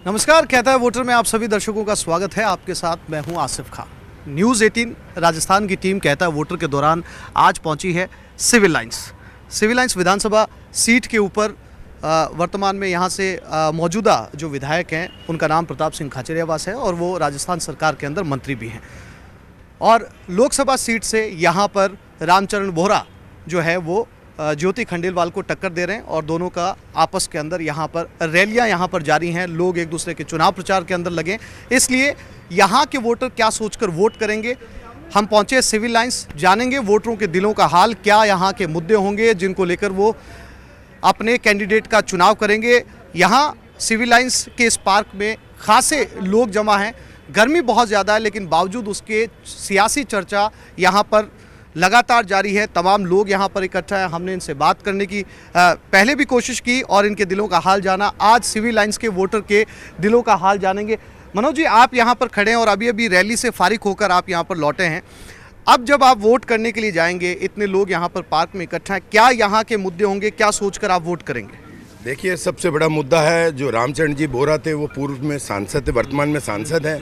नमस्कार, कहता है वोटर में आप सभी दर्शकों का स्वागत है। आपके साथ मैं हूं आसिफ खान। न्यूज़ 18 राजस्थान की टीम कहता है वोटर के दौरान आज पहुंची है सिविल लाइंस विधानसभा सीट के ऊपर। वर्तमान में यहां से मौजूदा जो विधायक हैं उनका नाम प्रताप सिंह खाचरियावास है और वो राजस्थान सरकार के अंदर मंत्री भी हैं। और लोकसभा सीट से यहाँ पर रामचरण बोहरा जो है वो ज्योति खंडेलवाल को टक्कर दे रहे हैं और दोनों का आपस के अंदर यहाँ पर रैलियाँ यहाँ पर जारी हैं। लोग एक दूसरे के चुनाव प्रचार के अंदर लगे, इसलिए यहाँ के वोटर क्या सोचकर वोट करेंगे। हम पहुँचे सिविल लाइंस, जानेंगे वोटरों के दिलों का हाल, क्या यहाँ के मुद्दे होंगे जिनको लेकर वो अपने कैंडिडेट का चुनाव करेंगे। यहाँ सिविल लाइंस के इस पार्क में खासे लोग जमा हैं। गर्मी बहुत ज़्यादा है लेकिन बावजूद उसके सियासी चर्चा यहाँ पर लगातार जारी है। तमाम लोग यहाँ पर इकट्ठा हैं। हमने इनसे बात करने की पहले भी कोशिश की और इनके दिलों का हाल जाना। आज सिविल लाइंस के वोटर के दिलों का हाल जानेंगे। मनोज जी, आप यहाँ पर खड़े हैं और अभी अभी रैली से फारिग होकर आप यहाँ पर लौटे हैं। अब जब आप वोट करने के लिए जाएंगे, इतने लोग यहाँ पर पार्क में इकट्ठा हैं, क्या यहाँ के मुद्दे होंगे, क्या सोचकर आप वोट करेंगे? देखिए, सबसे बड़ा मुद्दा है जो रामचरण जी बोहरा थे, वो पूर्व में सांसद थे, वर्तमान में सांसद हैं।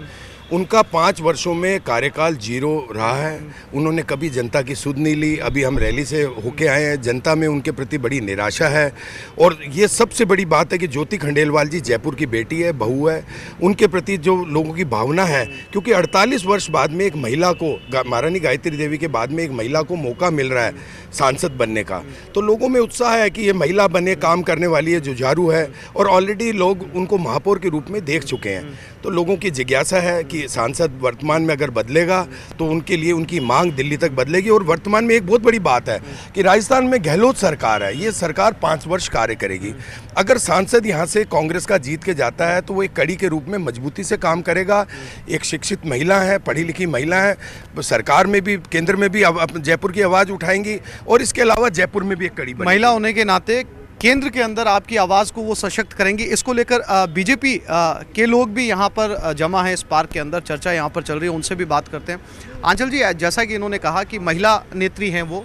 उनका 5 वर्षों में कार्यकाल जीरो रहा है। उन्होंने कभी जनता की सुध नहीं ली। अभी हम रैली से होके आए हैं, जनता में उनके प्रति बड़ी निराशा है। और ये सबसे बड़ी बात है कि ज्योति खंडेलवाल जी जयपुर की बेटी है, बहू है, उनके प्रति जो लोगों की भावना है, क्योंकि 48 वर्ष बाद में एक महिला को, महारानी गायत्री देवी के बाद में एक महिला को मौका मिल रहा है सांसद बनने का, तो लोगों में उत्साह है कि ये महिला बने, काम करने वाली है, जुझारू है और ऑलरेडी लोग उनको महापौर के रूप में देख चुके हैं। तो लोगों की जिज्ञासा है कि सांसद वर्तमान में अगर बदलेगा तो उनके लिए उनकी मांग दिल्ली तक बदलेगी। और वर्तमान में एक बहुत बड़ी बात है कि राजस्थान में गहलोत सरकार है, ये सरकार 5 वर्ष कार्य करेगी। अगर सांसद यहाँ से कांग्रेस का जीत के जाता है तो वो एक कड़ी के रूप में मजबूती से काम करेगा। एक शिक्षित महिला है, पढ़ी लिखी महिला है, सरकार में भी, केंद्र में भी जयपुर की आवाज़ उठाएंगी और इसके अलावा जयपुर में भी एक कड़ी महिला होने के नाते केंद्र के अंदर आपकी आवाज़ को वो सशक्त करेंगी। इसको लेकर बीजेपी के लोग भी यहाँ पर जमा है इस पार्क के अंदर, चर्चा यहाँ पर चल रही है, उनसे भी बात करते हैं। आंचल जी, जैसा कि इन्होंने कहा कि महिला नेत्री हैं, वो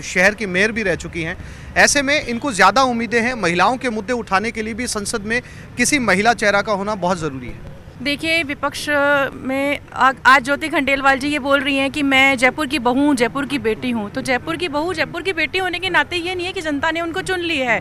शहर की मेयर भी रह चुकी हैं, ऐसे में इनको ज़्यादा उम्मीदें हैं। महिलाओं के मुद्दे उठाने के लिए भी संसद में किसी महिला चेहरा का होना बहुत ज़रूरी है। देखिए, विपक्ष में आज ज्योति खंडेलवाल जी ये बोल रही हैं कि मैं जयपुर की बहू हूँ, जयपुर की बेटी हूँ। तो जयपुर की बहू, जयपुर की बेटी होने के नाते ये नहीं है कि जनता ने उनको चुन ली है,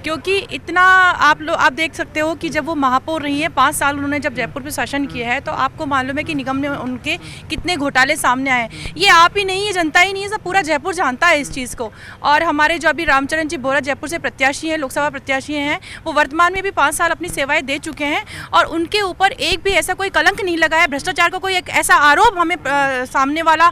क्योंकि इतना आप देख सकते हो कि जब वो महापौर रही हैं, 5 साल उन्होंने जब जयपुर पे शासन किया है, तो आपको मालूम है कि निगम में उनके कितने घोटाले सामने आए। ये आप ही नहीं है, जनता ही नहीं है, सब पूरा जयपुर जानता है इस चीज़ को। और हमारे जो अभी रामचरण जी बोहरा जयपुर से प्रत्याशी हैं, लोकसभा प्रत्याशी हैं, वो वर्तमान में भी 5 साल अपनी सेवाएँ दे चुके हैं और उनके ऊपर एक भी ऐसा कोई कलंक नहीं लगाया, भ्रष्टाचार का कोई एक ऐसा आरोप हमें सामने वाला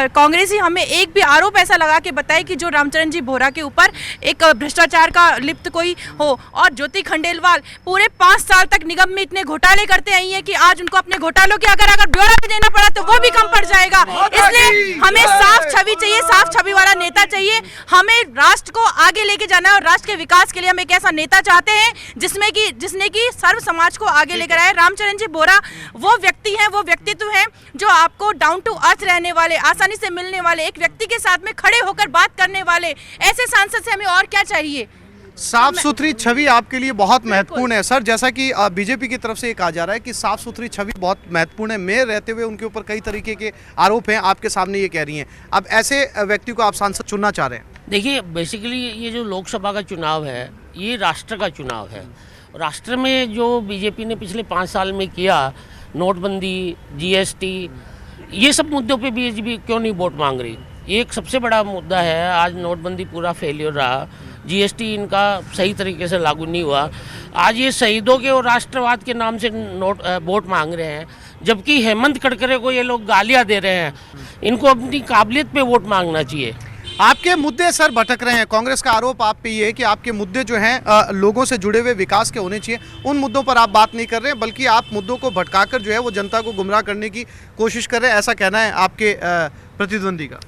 कांग्रेसी हमें एक भी आरोप ऐसा लगा के बताए कि जो रामचरण जी बोहरा के ऊपर एक भ्रष्टाचार का लिप्त कोई हो। और ज्योति खंडेलवाल पूरे 5 साल तक निगम में इतने घोटाले करते आई हैं कि आज उनको अपने घोटालों के अगर ब्यौरा भी देना पड़ा तो वो भी कम पड़ जाएगा। इसलिए हमें साफ छवि चाहिए, साफ छवि वाला नेता चाहिए। हमें राष्ट्र को आगे लेके जाना है और राष्ट्र के विकास के लिए हम एक ऐसा नेता चाहते हैं जिसने की सर्व समाज को आगे लेकर आए। रामचरण जी बोहरा वो व्यक्ति हैं, वो व्यक्तित्व हैं जो आपको डाउन टू अर्थ रहने वाले, आसानी से मिलने वाले, एक व्यक्ति के साथ में खड़े होकर बात करने वाले, ऐसे सांसद से हमें और क्या चाहिए। साफ सुथरी छवि आपके लिए बहुत महत्वपूर्ण है सर। जैसा कि बीजेपी की तरफ से ये कहा जा रहा है कि साफ सुथरी छवि बहुत महत्वपूर्ण है। मेयर रहते हुए उनके ऊपर कई तरीके के आरोप हैं, आपके सामने ये कह रही हैं। अब ऐसे व्यक्ति को आप सांसद चुनना चाह रहे हैं? देखिए, बेसिकली ये जो लोकसभा का चुनाव है, ये राष्ट्र का चुनाव है। राष्ट्र में जो बीजेपी ने पिछले 5 साल में किया, नोटबंदी, जीएसटी, ये सब मुद्दों पे बीजेपी क्यों नहीं वोट मांग रही? ये एक सबसे बड़ा मुद्दा है। आज नोटबंदी पूरा फेलियर रहा, जीएसटी इनका सही तरीके से लागू नहीं हुआ। आज ये शहीदों के और राष्ट्रवाद के नाम से वोट मांग रहे हैं, जबकि हेमंत करकरे को ये लोग गालियाँ दे रहे हैं। इनको अपनी काबिलियत पे वोट मांगना चाहिए। आपके मुद्दे सर भटक रहे हैं। कांग्रेस का आरोप आप पे ये है कि आपके मुद्दे जो हैं लोगों से जुड़े हुए विकास के होने चाहिए, उन मुद्दों पर आप बात नहीं कर रहे हैं, बल्कि आप मुद्दों को भटकाकर जो है वो जनता को गुमराह करने की कोशिश कर रहे हैं, ऐसा कहना है आपके प्रतिद्वंदी का।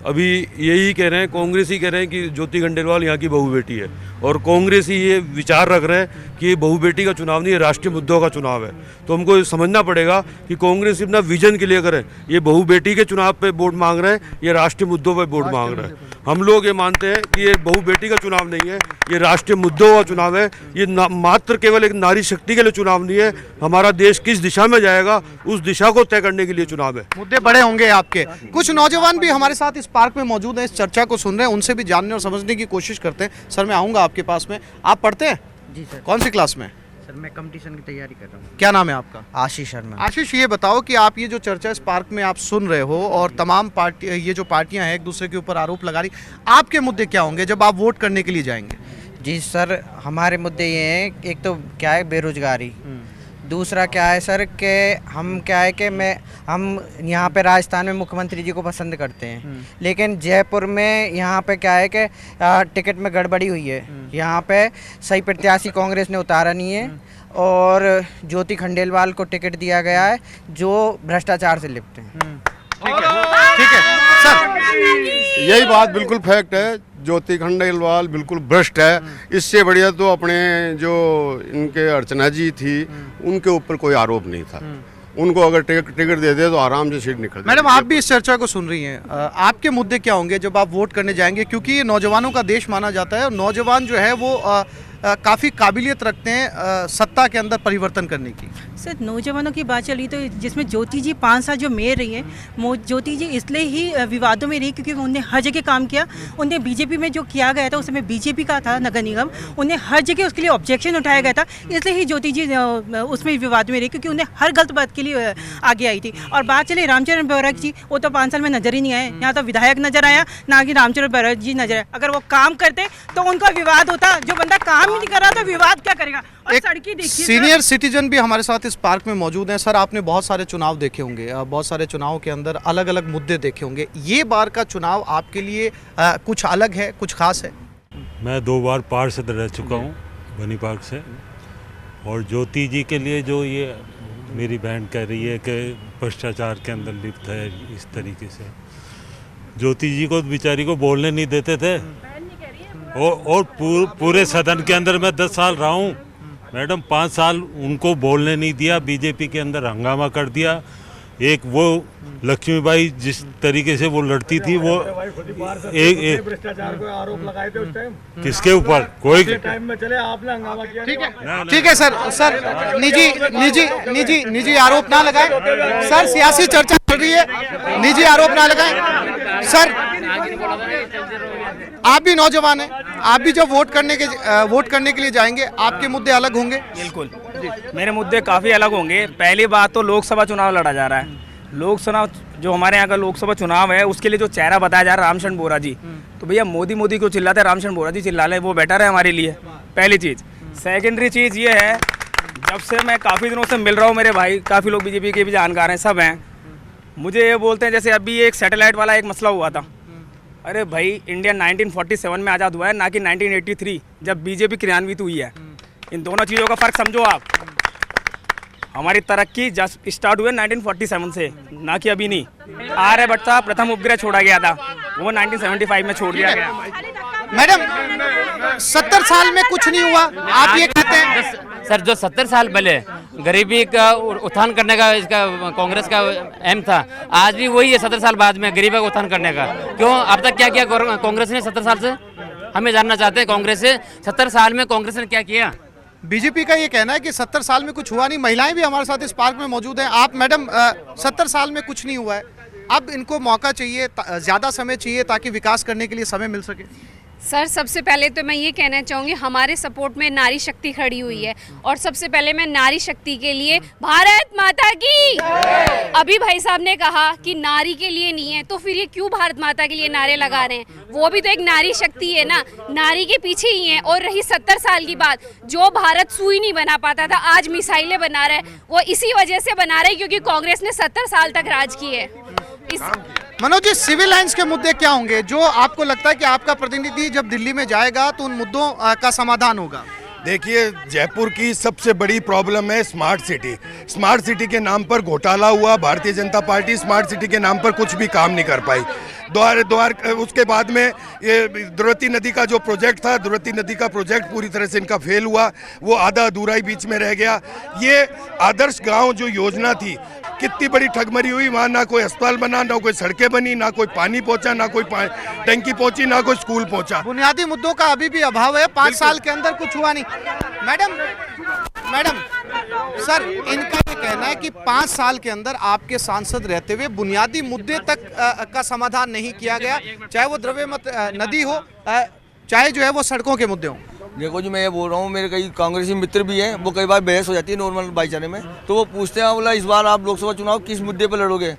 अभी यही कह रहे हैं, कांग्रेस ही कह रहे हैं कि ज्योति खंडेलवाल यहाँ की बहू बेटी है, और कांग्रेस ही ये विचार रख रहे हैं कि ये बहू बेटी का चुनाव नहीं है, राष्ट्रीय मुद्दों का चुनाव है। तो हमको ये समझना पड़ेगा कि कांग्रेस अपना विजन के लिए करे, ये बहू बेटी के चुनाव पे वोट मांग रहे हैं, ये राष्ट्रीय मुद्दों पे वोट मांग रहे हैं। हम लोग ये मानते हैं कि ये बहू बेटी का चुनाव नहीं है, ये राष्ट्रीय मुद्दों का चुनाव है। ये मात्र केवल एक नारी शक्ति के लिए चुनाव नहीं है, हमारा देश किस दिशा में जाएगा उस दिशा को तय करने के लिए चुनाव है। मुद्दे बड़े होंगे आपके। कुछ नौजवान भी हमारे साथ इस पार्क में मौजूद हैं, इस चर्चा को सुन रहे हैं, उनसे भी जानने और समझने की कोशिश करते हैं। सर, मैं आऊँगा आपके पास में। आप पढ़ते हैं? जी सर। कौन सी क्लास में? सर मैं कंपटीशन की तैयारी कर रहा हूँ। क्या नाम है आपका? आशीष शर्मा। आशीष, ये बताओ कि आप ये जो चर्चा इस पार्क में आप सुन रहे हो और तमाम पार्टी, ये जो पार्टियां हैं एक दूसरे के ऊपर आरोप लगा रही, आपके मुद्दे क्या होंगे जब आप वोट करने के लिए जाएंगे? जी सर, हमारे मुद्दे ये हैं, एक तो क्या है बेरोजगारी, दूसरा क्या है सर कि हम यहाँ पे राजस्थान में मुख्यमंत्री जी को पसंद करते हैं, लेकिन जयपुर में यहाँ पे क्या है कि टिकट में गड़बड़ी हुई है। यहाँ पे सही प्रत्याशी कांग्रेस ने उतारा नहीं है और ज्योति खंडेलवाल को टिकट दिया गया है जो भ्रष्टाचार से लिप्त हैं। ठीक है सर, यही बात बिल्कुल फैक्ट है। ज्योति खंडेलवाल बिल्कुल भ्रष्ट है। इससे बढ़िया तो अपने जो इनके अर्चना जी थी उनके ऊपर कोई आरोप नहीं था। उनको अगर टिकट दे दे तो आराम से सीट निकल। मैडम, आप भी इस चर्चा को सुन रही हैं, आपके मुद्दे क्या होंगे जब आप वोट करने जाएंगे? क्योंकि ये नौजवानों का देश माना जाता है और नौजवान जो है वो काफ़ी काबिलियत रखते हैं सत्ता के अंदर परिवर्तन करने की। सर, नौजवानों की बात चली तो जिसमें ज्योति जी 5 साल जो मेयर रही हैं, ज्योति जी इसलिए ही विवादों में रही क्योंकि उन्होंने हर जगह काम किया। उन्हें बीजेपी में जो किया गया था उस समय बीजेपी का था नगर निगम, उन्हें हर जगह उसके लिए ऑब्जेक्शन उठाया गया था, इसलिए ही ज्योति जी उसमें विवाद में रही क्योंकि उन्हें हर गलत बात के लिए आगे आई थी। और बात चले रामचरण बोहरा जी, वो तो 5 साल में नजर ही नहीं आए। यहाँ तो विधायक नजर आया, ना कि रामचरण बोहरा जी नजर आए। अगर वो काम करते तो उनका विवाद होता, जो बंदा काम ही नहीं कर रहा तो विवाद क्या करेगा? और सड़की देखिए। सीनियर सिटीजन भी हमारे साथ इस पार्क में मौजूद हैं। सर, आपने बहुत सारे चुनाव देखे होंगे, बहुत सारे चुनाव के अंदर अलग अलग मुद्दे देखे होंगे। ये बार का चुनाव आपके लिए कुछ अलग है, कुछ खास है? मैं 2 बार पार्षद रह चुका हूँ बनी पार्क से, और ज्योति जी के लिए जो ये मेरी बहन कह रही है कि भ्रष्टाचार के अंदर लिप्त है, इस तरीके से ज्योति जी को बेचारी को बोलने नहीं देते थे। और पूरे सदन के अंदर मैं 10 साल रहा हूँ मैडम, 5 साल उनको बोलने नहीं दिया, बीजेपी के अंदर हंगामा कर दिया। एक वो लक्ष्मीबाई जिस तरीके से वो लड़ती थी, वो एक भ्रष्टाचार को आरोप लगाए थे उस टाइम। किसके ऊपर? कोई टाइम में चले आपने हंगामा किया। ठीक है सर, निजी आरोप ना लगाएं सर, सियासी चर्चा चल रही है, निजी आरोप ना लगाएं सर। आप भी नौजवान हैं, आप भी जब वोट करने के लिए जाएंगे, आपके मुद्दे अलग होंगे? बिल्कुल, मेरे मुद्दे काफ़ी अलग होंगे। पहली बात तो लोकसभा चुनाव लड़ा जा रहा है। लोकसभा जो हमारे यहाँ का लोकसभा चुनाव है उसके लिए जो चेहरा बताया जा रहा है रामचरण बोहरा जी, तो भैया मोदी क्यों चिल्लाते हैं? रामचरण बोहरा जी चिल्ला लें, वो बेटर है हमारे लिए, पहली चीज़। सेकेंडरी चीज़ ये है, जब से मैं काफ़ी दिनों से मिल रहा हूँ, मेरे भाई काफ़ी लोग बीजेपी के भी जानकार हैं, सब हैं, मुझे ये बोलते हैं जैसे अभी एक सैटेलाइट वाला एक मसला हुआ था। अरे भाई, इंडिया 1947 में आज़ाद हुआ है, ना कि 1983 जब बीजेपी क्रियान्वित हुई है। इन दोनों चीज़ों का फ़र्क समझो आप। हमारी तरक्की जस्ट स्टार्ट हुई 1947 से, ना कि अभी नहीं। आर्यभट्ट साहब प्रथम उपग्रह छोड़ा गया था, वो 1975 में छोड़ दिया गया। मैडम, 70 साल में कुछ नहीं हुआ, आप ये कहते हैं? सर, जो 70 साल पहले गरीबी का उत्थान करने का इसका कांग्रेस का एम था, आज भी वही है 70 साल बाद में गरीबी का उत्थान करने का। क्यों? अब तक क्या किया कांग्रेस ने 70 साल से? हमें जानना चाहते हैं कांग्रेस से 70 साल में कांग्रेस ने क्या किया। बीजेपी का ये कहना है कि 70 साल में कुछ हुआ नहीं। महिलाएं भी हमारे साथ इस पार्क में मौजूद हैं। आप मैडम, 70 साल में कुछ नहीं हुआ है, अब इनको मौका चाहिए, ज़्यादा समय चाहिए ताकि विकास करने के लिए समय मिल सके। सर, सबसे पहले तो मैं ये कहना चाहूँगी, हमारे सपोर्ट में नारी शक्ति खड़ी हुई है, और सबसे पहले मैं नारी शक्ति के लिए भारत माता की। अभी भाई साहब ने कहा कि नारी के लिए नहीं है, तो फिर ये क्यों भारत माता के लिए नारे लगा रहे हैं? वो भी तो एक नारी शक्ति है ना, नारी के पीछे ही है। और रही 70 साल की बात, जो भारत सुई नहीं बना पाता था, आज मिसाइलें बना रहा है, वो इसी वजह से बना रहे क्योंकि कांग्रेस ने 70 साल तक राज की है। मनोज जी, सिविल लाइंस के मुद्दे क्या होंगे जो आपको लगता है कि आपका प्रतिनिधि जब दिल्ली में जाएगा तो उन मुद्दों का समाधान होगा? देखिए, जयपुर की सबसे बड़ी प्रॉब्लम है स्मार्ट सिटी। स्मार्ट सिटी के नाम पर घोटाला हुआ। Bharatiya Janata party smart city के नाम पर कुछ भी काम नहीं कर पाई। उसके बाद में ये द्रवती नदी का जो प्रोजेक्ट था, द्रवती नदी का प्रोजेक्ट पूरी तरह से इनका फेल हुआ। वो आधा अधूरा ही बीच में रह गया। ये आदर्श गांव जो योजना थी, कितनी बड़ी ठगमरी हुई। वहाँ ना कोई अस्पताल बना, ना कोई सड़कें बनी, ना कोई पानी पहुंचा, ना कोई टंकी पहुंची, ना कोई स्कूल पहुंचा। बुनियादी मुद्दों का अभी भी अभाव है। 5 साल के अंदर कुछ हुआ नहीं। मैडम सर, इनका ये कहना है कि 5 साल के अंदर आपके सांसद रहते हुए बुनियादी मुद्दे तक का समाधान नहीं किया गया, चाहे वो द्रव्यमत नदी हो, चाहे जो है वो सड़कों के मुद्दे हों। देखो जी, मैं ये बोल रहा हूँ, मेरे कई कांग्रेसी मित्र भी हैं, वो कई बार बहस हो जाती है नॉर्मल भाईचारे में, तो वो पूछते हैं, बोला इस बार आप लोकसभा चुनाव किस मुद्दे पर लड़ोगे।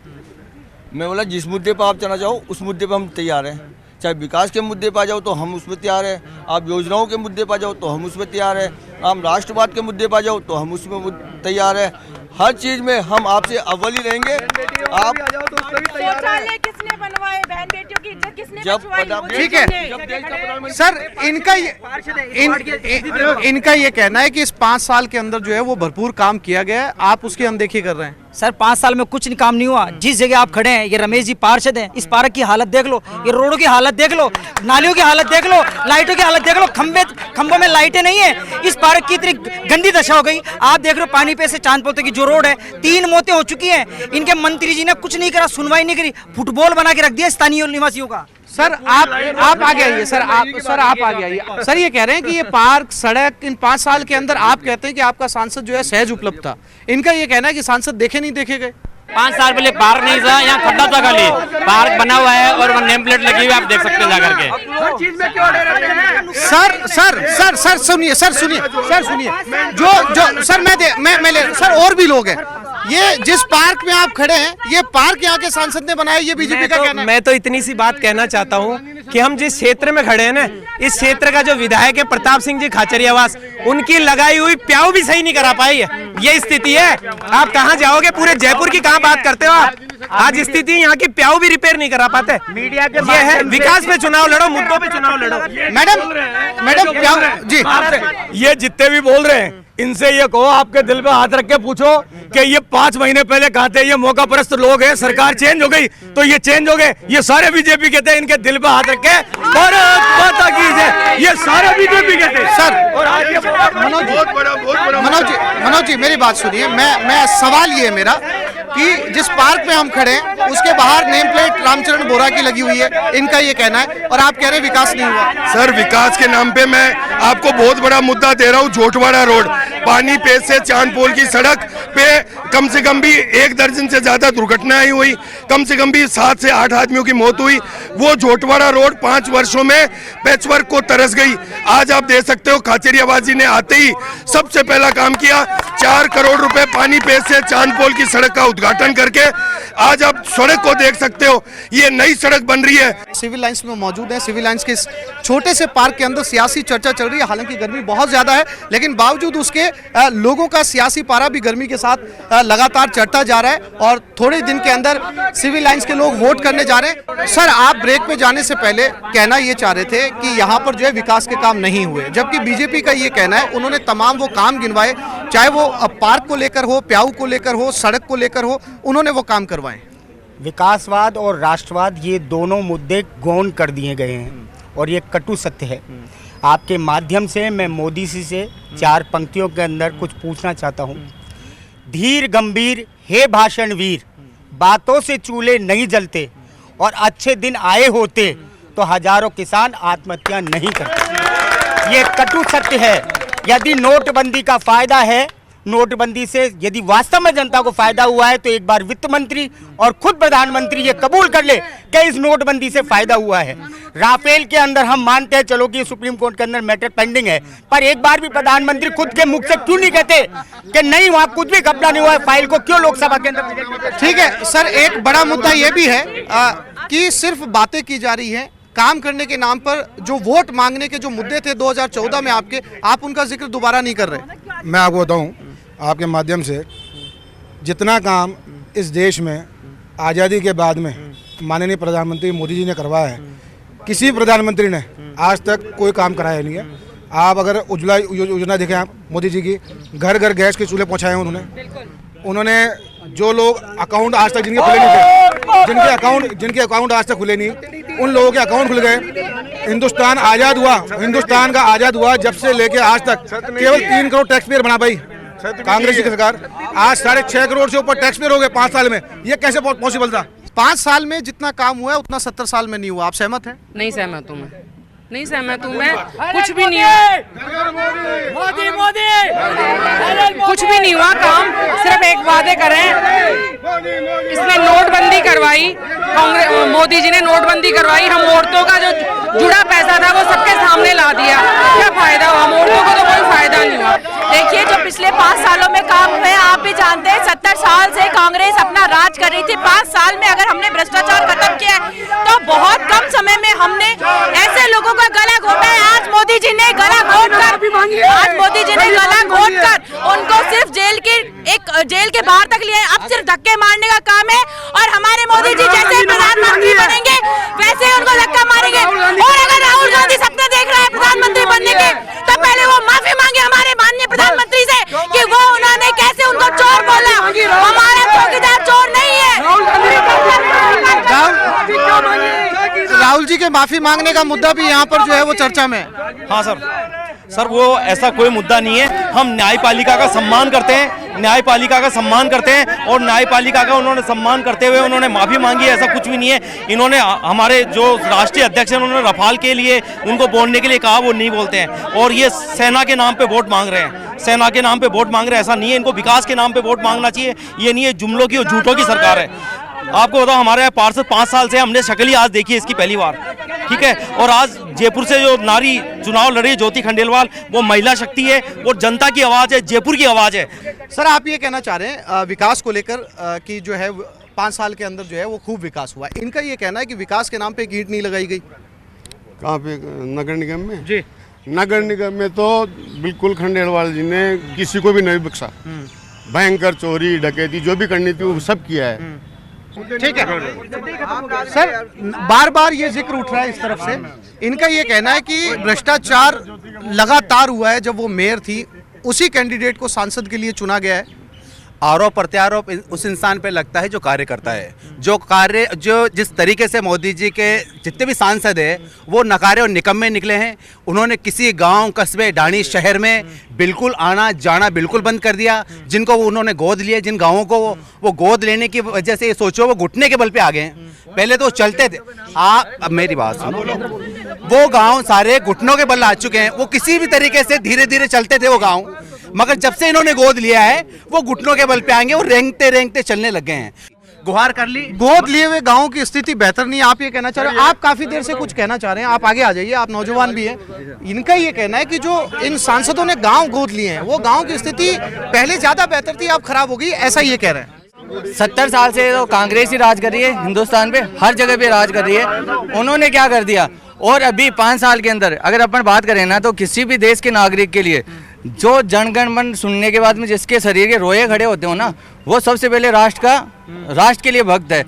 मैं बोला जिस मुद्दे पर आप चलना चाहो उस मुद्दे पर हम तैयार हैं। चाहे विकास के मुद्दे पर आ जाओ तो हम उसमें तैयार हैं, आप योजनाओं के मुद्दे पर आ जाओ तो हम उसमें तैयार हैं, आप राष्ट्रवाद के मुद्दे पर आ जाओ तो हम उसमें तैयार हैं। हर चीज़ में हम आपसे अव्वल ही रहेंगे। आप शौचालय किसने बनवाए, बहन बेटियों की इज्जत किसने बचवाई? ठीक है सर, इनका ये कहना है कि इस 5 साल के अंदर जो है वो भरपूर काम किया गया है, आप उसकी अनदेखी कर रहे हैं। सर 5 साल में कुछ नहीं काम नहीं हुआ। जिस जगह आप खड़े हैं, ये रमेश जी पार्षद हैं, इस पार्क की हालत देख लो, ये रोडों की हालत देख लो, नालियों की हालत देख लो, लाइटों की हालत देख लो, खंभों में लाइटें नहीं है। इस पार्क की इतनी गंदी दशा हो गई। आप देख रहे हो पानी पे से चांदपोते की जो रोड है, 3 मौतें हो चुकी हैं। इनके मंत्री जी ने कुछ नहीं करा, सुनवाई नहीं करी, फुटबॉल बना के रख दिया स्थानीय निवासियों का। सर आप आगे आइए। सर आप आगे आइए। सर ये कह रहे हैं कि ये पार्क, सड़क इन 5 साल के अंदर आप कहते हैं कि आपका सांसद जो है सहज उपलब्ध था। इनका ये कहना है कि सांसद देखे नहीं देखे गए। 5 साल पहले पार्क नहीं था, यहाँ खड्डा था खाली, पार्क बना हुआ है और वहाँ नेम प्लेट लगी हुई है, आप देख सकते हैं जाकर के। सर सुनिए सर और भी लोग हैं। ये जिस पार्क में आप खड़े हैं, ये पार्क यहाँ के सांसद ने बनाया, ये बीजेपी का कहना है। मैं तो इतनी सी बात कहना चाहता हूँ कि हम जिस क्षेत्र में खड़े हैं ना, इस क्षेत्र का जो विधायक है प्रताप सिंह जी खाचरियावास, उनकी लगाई हुई प्याऊ भी सही नहीं करा पाई है। ये स्थिति है। आप कहाँ जाओगे, पूरे जयपुर की कहाँ बात करते हो आप? आज स्थिति यहाँ की प्याऊ भी रिपेयर नहीं करा पाते। मीडिया के ये है, विकास पे चुनाव लड़ो, मुद्दों पे चुनाव लड़ो। मैडम प्याऊ जी, ये जितने भी बोल रहे हैं, इनसे ये कहो, आपके दिल पे हाथ रख के पूछो कि ये 5 महीने पहले कहते हैं ये मौका परस्त लोग हैं, सरकार चेंज हो गई तो ये चेंज हो गए। ये सारे बीजेपी कहते हैं, इनके दिल पे हाथ रख के भारत माता की जय, ये सारे बीजेपी कहते हैं। सर और आज मनोज जी मेरी बात सुनिए। मैं सवाल ये है मेरा कि जिस पार्क में हम खड़े हैं उसके बाहर नेम प्लेट रामचरण बोरा की लगी हुई है, इनका ये कहना है, और आप कह रहे हैं विकास नहीं हुआ। सर, विकास के नाम पे मैं आपको बहुत बड़ा मुद्दा दे रहा हूँ। जोटवाड़ा रोड, पानी पेज से चांदपोल की सड़क पे कम से कम भी 1 दर्जन से ज्यादा दुर्घटनाएं हुई, कम से कम भी 7 से 8 आदमियों की मौत हुई। वो जोटवाड़ा रोड 5 वर्षों में पैचवर्क को तरस गई। आज आप देख सकते हो, खाचरियावास जी ने आते ही सबसे पहला काम किया, 4 करोड़ रुपए पानी पेज से चांदपोल की सड़क का उद्घाटन करके आज आप सड़क को देख सकते हो, ये नई सड़क बन रही है। सिविल लाइंस में मौजूद है। सिविल लाइंस के इस छोटे से पार्क के अंदर सियासी चर्चा चल रही है। हालांकि गर्मी बहुत ज्यादा है, लेकिन बावजूद उसके लोगों का सियासी पारा भी गर्मी के साथ लगातार चढ़ता जा रहा है और थोड़े दिन के अंदर सिविल लाइंस के लोग वोट करने जा रहे हैं। सर, आप ब्रेक पे जाने से पहले कहना ये चाह रहे थे कि यहाँ पर जो है विकास के काम नहीं हुए, जबकि बीजेपी का ये कहना है, उन्होंने तमाम वो काम गिनवाए, चाहे वो पार्क को लेकर हो, प्याऊ को लेकर हो, सड़क को लेकर हो, उन्होंने वो काम करवाए। विकासवाद और राष्ट्रवाद ये दोनों मुद्दे गौण कर दिए गए हैं और ये कटु सत्य है। आपके माध्यम से मैं मोदी जी से 4 पंक्तियों के अंदर कुछ पूछना चाहता हूँ। धीर गंभीर हे भाषण वीर, बातों से चूल्हे नहीं जलते, और अच्छे दिन आए होते तो हजारों किसान आत्महत्या नहीं करते। ये कटु सत्य है। यदि नोटबंदी का फायदा है, नोटबंदी से यदि वास्तव में जनता को फायदा हुआ है, तो एक बार वित्त मंत्री और खुद प्रधानमंत्री ये कबूल कर ले कि इस नोटबंदी से फायदा हुआ है। राफेल के अंदर हम मानते हैं, चलो कि सुप्रीम कोर्ट के अंदर मैटर पेंडिंग है, पर एक बार भी प्रधानमंत्री खुद के मुख से क्यों नहीं कहते कि नहीं, वहाँ कुछ भी घपला नहीं हुआ है, फाइल को क्यों लोकसभा के अंदर? ठीक है सर, एक बड़ा मुद्दा ये भी है कि सिर्फ बातें की जा रही है, काम करने के नाम पर जो वोट मांगने के जो मुद्दे थे 2014 में आपके, आप उनका जिक्र दोबारा नहीं कर रहे। मैं आपको बताऊं, आपके माध्यम से, जितना काम इस देश में आज़ादी के बाद में माननीय प्रधानमंत्री मोदी जी ने करवाया है, किसी प्रधानमंत्री ने आज तक कोई काम कराया नहीं है। आप अगर उज्ज्वला योजना देखें, आप मोदी जी की घर घर गैस के चूल्हे पहुंचाए हैं उन्होंने जो लोग अकाउंट आज तक जिनके खुले नहीं थे, जिनके अकाउंट आज तक खुले नहीं, उन लोगों के अकाउंट खुल गए। हिंदुस्तान आज़ाद हुआ, हिंदुस्तान का आज़ाद हुआ जब से लेके आज तक केवल 3 करोड़ टैक्स पेयर बना पाई कांग्रेस की सरकार। आज 6.5 करोड़ से ऊपर टैक्स पेयर हो गए 5 साल में। ये कैसे पॉसिबल था? 5 साल में जितना काम हुआ है उतना 70 साल में नहीं हुआ। आप सहमत हैं? नहीं सहमत हूँ मैं, नहीं सहमत हूँ मैं। कुछ भी नहीं हुआ, मोदी मोदी कुछ भी नहीं हुआ काम, सिर्फ एक वादे करे। इसने नोटबंदी करवाई, कांग्रेस मोदी जी ने नोटबंदी करवाई। हम औरतों का जो जुड़ा पैसा था वो सबके सामने ला दिया। क्या फायदा हुआ? हम औरतों को तो कोई फायदा नहीं हुआ। देखिए, जो पिछले 5 सालों में काम हुए आप भी जानते हैं। 70 साल से कांग्रेस अपना राज कर रही थी। 5 साल में अगर हमने भ्रष्टाचार खत्म किया तो बहुत कम समय में हमने ऐसे लोगों का गला घोटा है। आज मोदी जी ने गला घोट कर उनको सिर्फ जेल के बाहर तक लिया है। अब सिर्फ धक्के मारने का काम है और हमारे मोदी जी जैसे प्रधानमंत्री बनेंगे वैसे उनको धक्का मारेंगे। और अगर राहुल गांधी सपने देख रहा है प्रधानमंत्री बनने के, तो पहले वो माफी मांगे हमारे माननीय प्रधानमंत्री से कि वो उन्होंने कैसे उनको चोर बोला। हमारा चौकीदार चोर नहीं है। राहुल जी के माफी मांगने का मुद्दा भी यहाँ पर जो है वो चर्चा में है। हाँ सर वो ऐसा कोई मुद्दा नहीं है। हम न्यायपालिका का सम्मान करते हैं, न्यायपालिका का सम्मान करते हैं और न्यायपालिका का उन्होंने सम्मान करते हुए उन्होंने माफ़ी मांगी है। ऐसा कुछ भी नहीं है। इन्होंने हमारे जो राष्ट्रीय अध्यक्ष हैं उन्होंने रफाल के लिए उनको बोलने के लिए कहा, वो नहीं बोलते हैं। और ये सेना के नाम पे वोट मांग रहे हैं, सेना के नाम पे वोट मांग रहे हैं। ऐसा नहीं है, इनको विकास के नाम पे वोट मांगना चाहिए। ये नहीं है जुमलों की और झूठों की सरकार है। आपको बताओ, हमारे पार्षद 5 साल से हमने शक्ल ही आज देखी है इसकी पहली बार, ठीक है। और आज जयपुर से जो नारी चुनाव लड़ी ज्योति खंडेलवाल, वो महिला शक्ति है, वो जनता की आवाज़ है, जयपुर की आवाज़ है। सर, आप ये कहना चाह रहे हैं विकास को लेकर कि जो है 5 साल के अंदर जो है वो खूब विकास हुआ। इनका ये कहना है कि विकास के नाम पे ईंट नहीं लगाई गई। कहाँ पे? नगर निगम में जी। नगर निगम में तो बिल्कुल खंडेलवाल जी ने किसी को भी नहीं बख्शा। भयंकर चोरी डकैती जो भी करनी थी वो सब किया है। ठीक है सर, बार बार ये जिक्र उठ रहा है इस तरफ से। इनका ये कहना है कि भ्रष्टाचार लगातार हुआ है। जब वो मेयर थी उसी कैंडिडेट को सांसद के लिए चुना गया है। आरोप प्रत्यारोप उस इंसान पे लगता है जो कार्य करता है। जो जिस तरीके से मोदी जी के जितने भी सांसद हैं वो नकारे और निकम्मे निकले हैं। उन्होंने किसी गांव कस्बे डाणी शहर में बिल्कुल आना जाना बिल्कुल बंद कर दिया। जिनको वो उन्होंने गोद लिए, जिन गाँवों को वो गोद लेने की वजह से सोचो वो घुटने के बल पे आ गए हैं। पहले तो चलते थे, आप अब मेरी बात सुनो, वो गाँव सारे घुटनों के बल आ चुके हैं। वो किसी भी तरीके से धीरे धीरे चलते थे वो गाँव, मगर जब से इन्होंने गोद लिया है वो घुटनों के बल पे आएंगे। वो रेंगते रेंगते चलने लग गए हैं। गुहार कर ली। गोद लिए हुए गाँव की स्थिति बेहतर नहीं है, आप ये कहना चाह रहे हैं? आप काफी देर से कुछ कहना चाह रहे हैं, आप आगे आ जाइए, आप नौजवान भी हैं। इनका ये कहना है कि जो इन सांसदों ने गाँव गोद लिए हैं वो गाँव की स्थिति पहले ज्यादा बेहतर थी, अब खराब हो गई, ऐसा ये कह रहे हैं। 70 साल से तो कांग्रेस ही राज कर रही है हिंदुस्तान पे, हर जगह पे राज कर रही है। उन्होंने क्या कर दिया? और अभी 5 साल के अंदर अगर अपन बात करें ना, तो किसी भी देश के नागरिक के लिए जो जनगण मन सुनने के बाद में जिसके शरीर के रोए खड़े होते हो ना, वो सबसे पहले राष्ट्र के लिए भक्त है।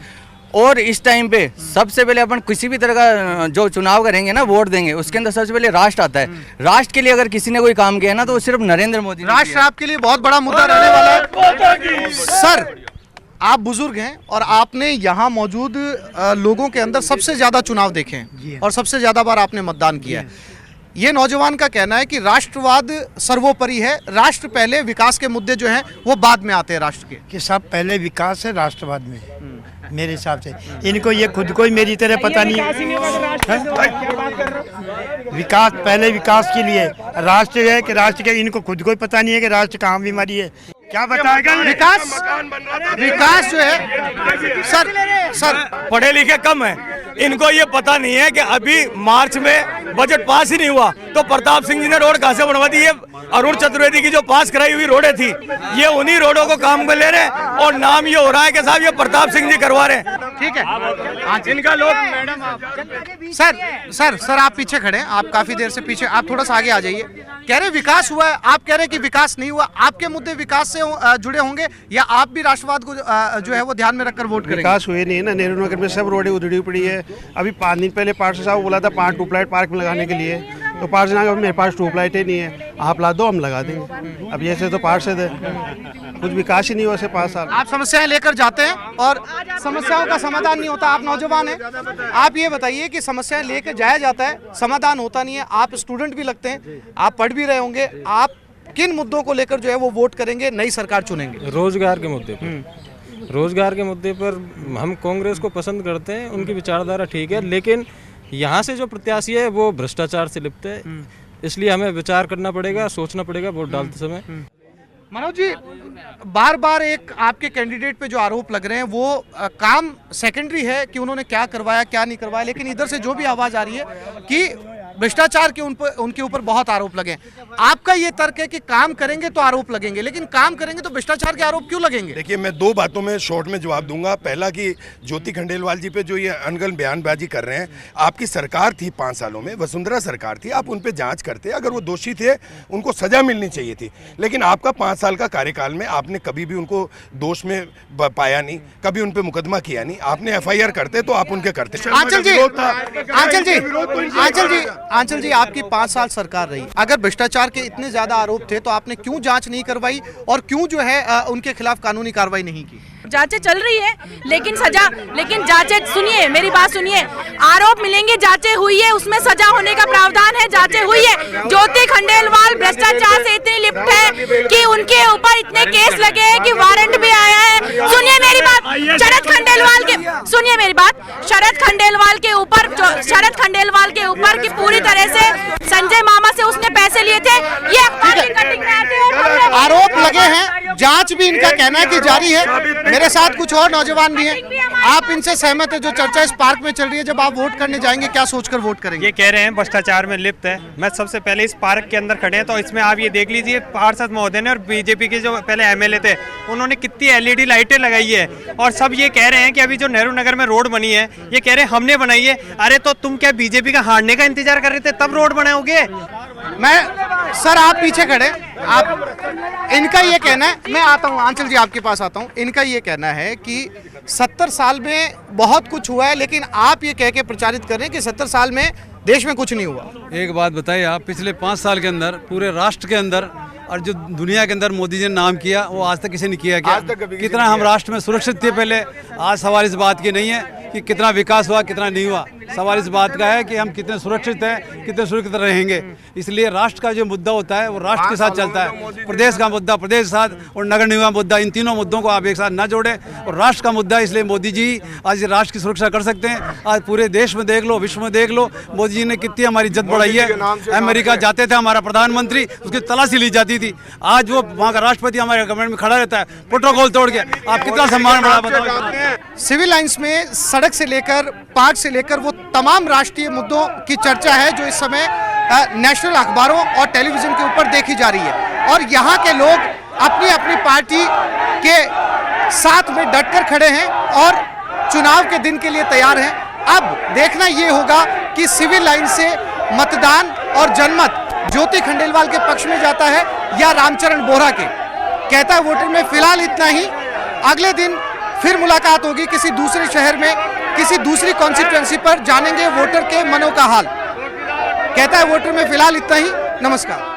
और इस टाइम पे सबसे पहले अपन किसी भी तरह का जो चुनाव करेंगे ना, वोट देंगे, उसके अंदर सबसे पहले राष्ट्र आता है। राष्ट्र के लिए अगर किसी ने कोई काम किया ना, तो वो सिर्फ नरेंद्र मोदी। राष्ट्र आपके लिए बहुत बड़ा मुद्दा रहने वाला है। सर, आप बुजुर्ग हैं और आपने यहाँ मौजूद लोगों के अंदर सबसे ज्यादा चुनाव देखे हैं और सबसे ज्यादा बार आपने मतदान किया है। ये नौजवान का कहना है कि राष्ट्रवाद सर्वोपरि है, राष्ट्र पहले, विकास के मुद्दे जो हैं वो बाद में आते हैं राष्ट्र के। कि सब पहले विकास है राष्ट्रवाद में, मेरे हिसाब से। इनको ये खुद को ही मेरी तरह पता नहीं है। विकास पहले, विकास के लिए राष्ट्र है कि राष्ट्र के, इनको खुद को ही पता नहीं है कि राष्ट्र कहाँ बीमारी है। क्या बताएगा? विकास जो है सर पढ़े लिखे कम है, इनको ये पता नहीं है कि अभी मार्च में बजट पास ही नहीं हुआ तो प्रताप सिंह जी ने रोड कहाँ से बनवा दी है? अरुण चतुर्वेदी की जो पास कराई हुई रोडें थी, ये उन्हीं रोडों को काम में ले रहे हैं और नाम ये हो रहा है कि साहब ये प्रताप सिंह जी करवा रहे हैं। ठीक है, इनका लोग सर आप पीछे खड़े हैं, आप काफी देर से पीछे, आप थोड़ा सा आगे आ जाइए। कह रहे विकास हुआ है, आप कह रहे हैं कि विकास नहीं हुआ। आपके मुद्दे विकास से जुड़े होंगे या आप भी राष्ट्रवाद को जो है वो ध्यान में रखकर वोट करेंगे? विकास हुए नहीं है ना, नेहरू नगर में सब रोडें उधड़ी पड़ी है। अभी 5 दिन पहले पार्षद साहब बोला था 5 ट्यूबलाइट पार्क में लगाने के लिए, तो पार्षद ने मेरे पास ट्यूबलाइट ही नहीं है, आप ला दो हम लगा देंगे। अब ये से तो पार्षद है, कुछ विकास ही नहीं हुआ ऐसे 5 साल। आप समस्याएं लेकर जाते हैं और समस्याओं का समाधान नहीं होता। आप नौजवान हैं, आप ये बताइए कि समस्याएं लेकर जाया जाता है, समाधान होता नहीं है। आप स्टूडेंट भी लगते हैं, आप पढ़ भी रहे होंगे, आप किन मुद्दों को लेकर जो है वो वोट करेंगे, नई सरकार चुनेंगे? रोजगार के मुद्दे पर। रोजगार के मुद्दे पर हम कांग्रेस को पसंद करते हैं, उनकी विचारधारा ठीक है, लेकिन यहाँ से जो प्रत्याशी है वो भ्रष्टाचार से लिप्त है, इसलिए हमें विचार करना पड़ेगा, सोचना पड़ेगा वोट डालते समय। मनोज जी, बार बार एक आपके कैंडिडेट पे जो आरोप लग रहे हैं वो काम सेकेंडरी है कि उन्होंने क्या करवाया क्या नहीं करवाया, लेकिन इधर से जो भी आवाज आ रही है कि भ्रष्टाचार के उनके ऊपर बहुत आरोप लगे। आपका ये तर्क है कि काम करेंगे तो आरोप लगेंगे, लेकिन काम करेंगे तो भ्रष्टाचार के आरोप क्यों लगेंगे? देखिए, मैं 2 बातों में शॉर्ट में जवाब दूंगा। पहला कि ज्योति खंडेलवाल जी पे जो ये अनगन बयानबाजी कर रहे हैं, आपकी सरकार थी 5 सालों में, वसुंधरा सरकार थी, आप उन पे जांच करते, अगर वो दोषी थे उनको सजा मिलनी चाहिए थी। लेकिन आपका 5 साल का कार्यकाल में आपने कभी भी उनको दोष में पाया नहीं, कभी उन पे मुकदमा किया नहीं। आपने FIR करते तो आप उनके करते। आंचल जी, आपकी 5 साल सरकार रही, अगर भ्रष्टाचार के इतने ज्यादा आरोप थे तो आपने क्यों जांच नहीं करवाई और क्यों जो है उनके खिलाफ कानूनी कार्रवाई नहीं की? जांचें चल रही है, लेकिन जांचें, सुनिए मेरी बात सुनिए, आरोप मिलेंगे, जांचें हुई है, उसमें सजा होने का प्रावधान है, जांचें हुई है। ज्योति खंडेलवाल भ्रष्टाचार से इतनी लिप्त है कि उनके ऊपर इतने केस लगे हैं कि वारंट भी आया है। सुनिए मेरी बात, शरद खंडेलवाल के ऊपर की पूरी तरह से संजय मामा से उसने पैसे लिए थे, ये अखबार की कटिंग में आते हैं। आरोप लगे हैं, जांच भी इनका कहना है कि जारी है। मेरे साथ कुछ और नौजवान भी हैं, आप इनसे सहमत है जो चर्चा इस पार्क में चल रही है? जब आप वोट करने जाएंगे क्या सोचकर वोट करेंगे? ये कह रहे हैं भ्रष्टाचार में लिप्त है। मैं सबसे पहले इस पार्क के अंदर खड़े हैं तो इसमें आप ये देख लीजिए, पार्षद महोदय ने और बीजेपी के जो पहले MLA थे उन्होंने कितनी LED लाइटें लगाई है, और सब ये कह रहे हैं कि अभी जो नेहरू नगर में रोड बनी है ये कह रहे हैं हमने बनाई है। अरे तो तुम क्या बीजेपी का हारने का इंतजार कर रहे थे तब रोड बनाओगे? सर आप पीछे खड़े, आप, इनका ये कहना है, मैं आता हूँ आंचल जी आपके पास आता हूँ, इनका ये कहना है कि 70 साल में बहुत कुछ हुआ है, लेकिन आप ये कह के प्रचारित कर रहे हैं कि 70 साल में देश में कुछ नहीं हुआ। एक बात बताइए आप, पिछले 5 साल के अंदर पूरे राष्ट्र के अंदर और जो दुनिया के अंदर मोदी जी ने नाम किया वो आज तक किसी ने किया क्या? कितना हम राष्ट्र में सुरक्षित थे पहले, आज सवाल इस बात की नहीं है कि कितना विकास हुआ कितना नहीं हुआ, सवाल इस बात का है कि हम कितने सुरक्षित हैं, कितने सुरक्षित रहेंगे। इसलिए राष्ट्र का जो मुद्दा होता है वो राष्ट्र के साथ चलता है, प्रदेश का मुद्दा प्रदेश के साथ और नगर निगम मुद्दा, इन तीनों मुद्दों को आप एक साथ न जोड़ें और राष्ट्र का मुद्दा। इसलिए मोदी जी आज राष्ट्र की सुरक्षा कर सकते हैं। आज पूरे देश में देख लो, विश्व में देख लो, मोदी जी ने कितनी हमारी इज्जत बढ़ाई है। अमेरिका जाते थे हमारा प्रधानमंत्री, उसकी तलाशी ली जाती थी, आज वो वहाँ का राष्ट्रपति हमारे गवर्नमेंट में खड़ा रहता है प्रोटोकॉल तोड़ के। आप कितना सम्मान बढ़ा बताओ। सिविल लाइंस में सड़क से लेकर पार्क से लेकर वो तमाम राष्ट्रीय मुद्दों की चर्चा है जो इस समय नेशनल अखबारों और टेलीविजन के ऊपर देखी जा रही है, और यहाँ के लोग अपनी अपनी पार्टी के साथ में डटकर खड़े हैं और चुनाव के दिन के लिए तैयार हैं। अब देखना ये होगा कि सिविल लाइन से मतदान और जनमत ज्योति खंडेलवाल के पक्ष में जाता है या रामचरण बोहरा के। कहता है वोटर में फिलहाल इतना ही, अगले दिन फिर मुलाकात होगी किसी दूसरे शहर में, किसी दूसरी कॉन्स्टिट्यूएंसी पर, जानेंगे वोटर के मनों का हाल। कहता है वोटर में फिलहाल इतना ही। नमस्कार।